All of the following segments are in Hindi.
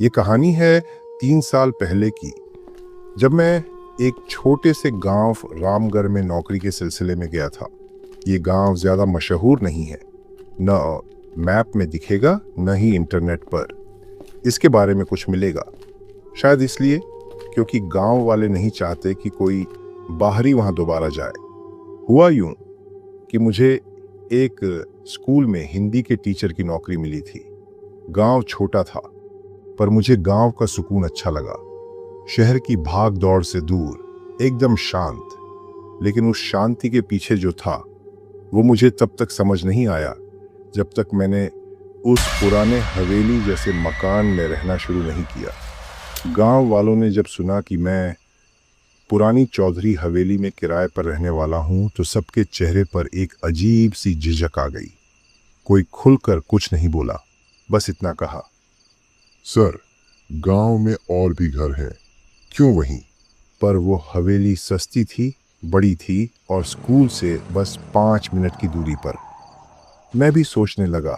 ये कहानी है 3 साल पहले की, जब मैं एक छोटे से गांव रामगढ़ में नौकरी के सिलसिले में गया था। ये गांव ज़्यादा मशहूर नहीं है, न मैप में दिखेगा न ही इंटरनेट पर इसके बारे में कुछ मिलेगा। शायद इसलिए क्योंकि गांव वाले नहीं चाहते कि कोई बाहरी वहां दोबारा जाए। हुआ यूं कि मुझे एक स्कूल में हिंदी के टीचर की नौकरी मिली थी। गांव छोटा था, पर मुझे गांव का सुकून अच्छा लगा। शहर की भाग दौड़ से दूर, एकदम शांत। लेकिन उस शांति के पीछे जो था वो मुझे तब तक समझ नहीं आया जब तक मैंने उस पुराने हवेली जैसे मकान में रहना शुरू नहीं किया। गांव वालों ने जब सुना कि मैं पुरानी चौधरी हवेली में किराए पर रहने वाला हूं, तो सबके चेहरे पर एक अजीब सी झिझक आ गई। कोई खुलकर कुछ नहीं बोला, बस इतना कहा, सर, गांव में और भी घर हैं, क्यों वहीं? पर वो हवेली सस्ती थी, बड़ी थी और स्कूल से बस 5 मिनट की दूरी पर। मैं भी सोचने लगा,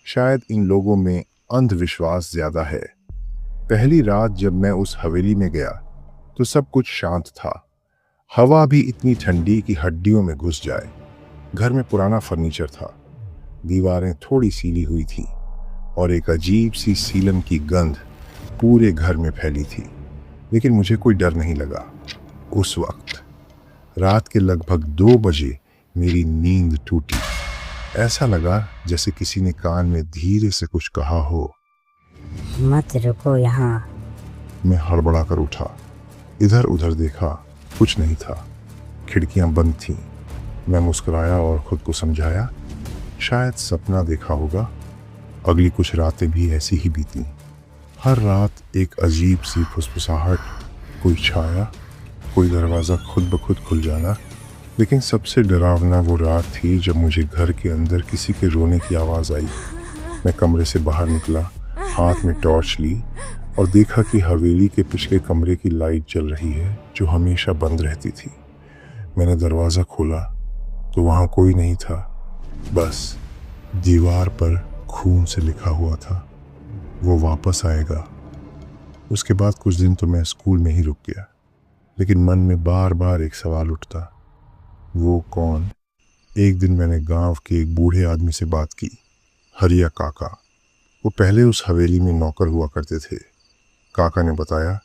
शायद इन लोगों में अंधविश्वास ज्यादा है। पहली रात जब मैं उस हवेली में गया तो सब कुछ शांत था। हवा भी इतनी ठंडी कि हड्डियों में घुस जाए। घर में पुराना फर्नीचर था, दीवारें थोड़ी सीली हुई थी और एक अजीब सी सीलन की गंध पूरे घर में फैली थी। लेकिन मुझे कोई डर नहीं लगा। उस वक्त रात के लगभग 2 बजे मेरी नींद टूटी। ऐसा लगा जैसे किसी ने कान में धीरे से कुछ कहा हो, मत रुको यहाँ। मैं हड़बड़ा कर उठा, इधर उधर देखा, कुछ नहीं था। खिड़कियां बंद थीं। मैं मुस्कुराया और खुद को समझाया, शायद सपना देखा होगा। अगली कुछ रातें भी ऐसी ही बीती। हर रात एक अजीब सी फुसफुसाहट, कोई छाया, कोई दरवाज़ा खुद ब खुद खुल जाना। लेकिन सबसे डरावना वो रात थी जब मुझे घर के अंदर किसी के रोने की आवाज़ आई। मैं कमरे से बाहर निकला, हाथ में टॉर्च ली और देखा कि हवेली के पिछले कमरे की लाइट जल रही है, जो हमेशा बंद रहती थी। मैंने दरवाज़ा खोला तो वहाँ कोई नहीं था, बस दीवार पर खून से लिखा हुआ था, वो वापस आएगा। उसके बाद कुछ दिन तो मैं स्कूल में ही रुक गया, लेकिन मन में बार बार एक सवाल उठता, वो कौन? एक दिन मैंने गांव के एक बूढ़े आदमी से बात की, हरिया काका। वो पहले उस हवेली में नौकर हुआ करते थे। काका ने बताया,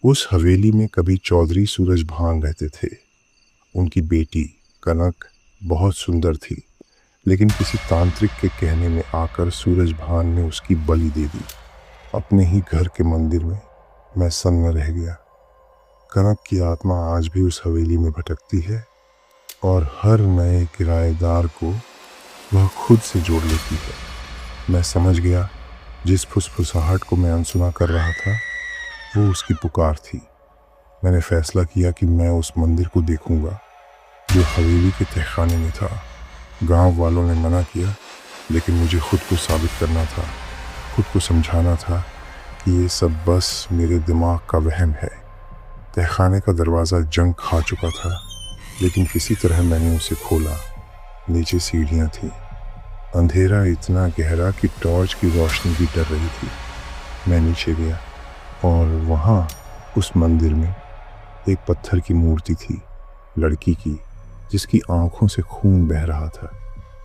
उस हवेली में कभी चौधरी सूरजभान रहते थे। उनकी बेटी कनक बहुत सुंदर थी, लेकिन किसी तांत्रिक के कहने में आकर सूरजभान ने उसकी बलि दे दी, अपने ही घर के मंदिर में। मैं सन्न रह गया। कनक की आत्मा आज भी उस हवेली में भटकती है और हर नए किराएदार को वह खुद से जोड़ लेती है। मैं समझ गया, जिस फुसफुसाहट को मैं अनसुना कर रहा था वो उसकी पुकार थी। मैंने फैसला किया कि मैं उस मंदिर को देखूंगा जो हवेली के तहखाने में था। गांव वालों ने मना किया, लेकिन मुझे खुद को साबित करना था, खुद को समझाना था कि ये सब बस मेरे दिमाग का वहम है। तहखाने का दरवाज़ा जंग खा चुका था, लेकिन किसी तरह मैंने उसे खोला। नीचे सीढ़ियाँ थीं, अंधेरा इतना गहरा कि टॉर्च की रोशनी भी डर रही थी। मैं नीचे गया और वहाँ उस मंदिर में एक पत्थर की मूर्ति थी, लड़की की, जिसकी आंखों से खून बह रहा था।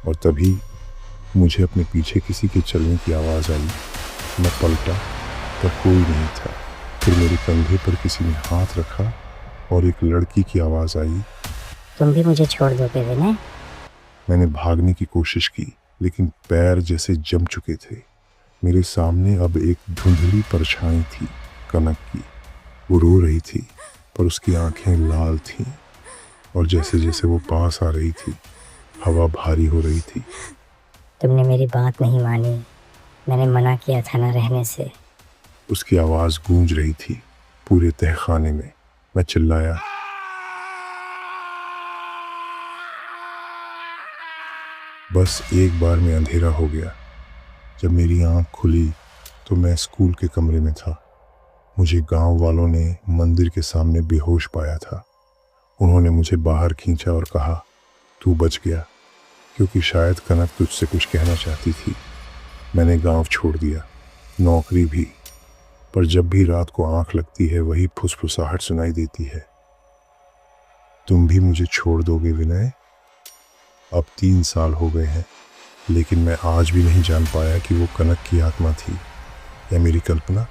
और तभी मुझे अपने पीछे किसी के चलने की आवाज़ आई। मैं पलटा, पर कोई नहीं था। फिर मेरे कंधे पर किसी ने हाथ रखा और एक लड़की की आवाज़ आई, तुम भी मुझे छोड़ दोगे विनय? मैंने भागने की कोशिश की, लेकिन पैर जैसे जम चुके थे। मेरे सामने अब एक धुंधली परछाई थी, कनक की। वो रो रही थी, पर उसकी आंखें लाल थीं और जैसे जैसे वो पास आ रही थी, हवा भारी हो रही थी। तुमने मेरी बात नहीं मानी, मैंने मना किया था ना रहने से। उसकी आवाज़ गूंज रही थी पूरे तहखाने में। मैं चिल्लाया, बस एक बार में अंधेरा हो गया। जब मेरी आंख खुली तो मैं स्कूल के कमरे में था। मुझे गांव वालों ने मंदिर के सामने बेहोश पाया था। उन्होंने मुझे बाहर खींचा और कहा, तू बच गया, क्योंकि शायद कनक तुझसे कुछ कहना चाहती थी। मैंने गांव छोड़ दिया, नौकरी भी। पर जब भी रात को आंख लगती है वही फुसफुसाहट सुनाई देती है, तुम भी मुझे छोड़ दोगे विनय? अब 3 साल हो गए हैं, लेकिन मैं आज भी नहीं जान पाया कि वो कनक की आत्मा थी या मेरी कल्पना।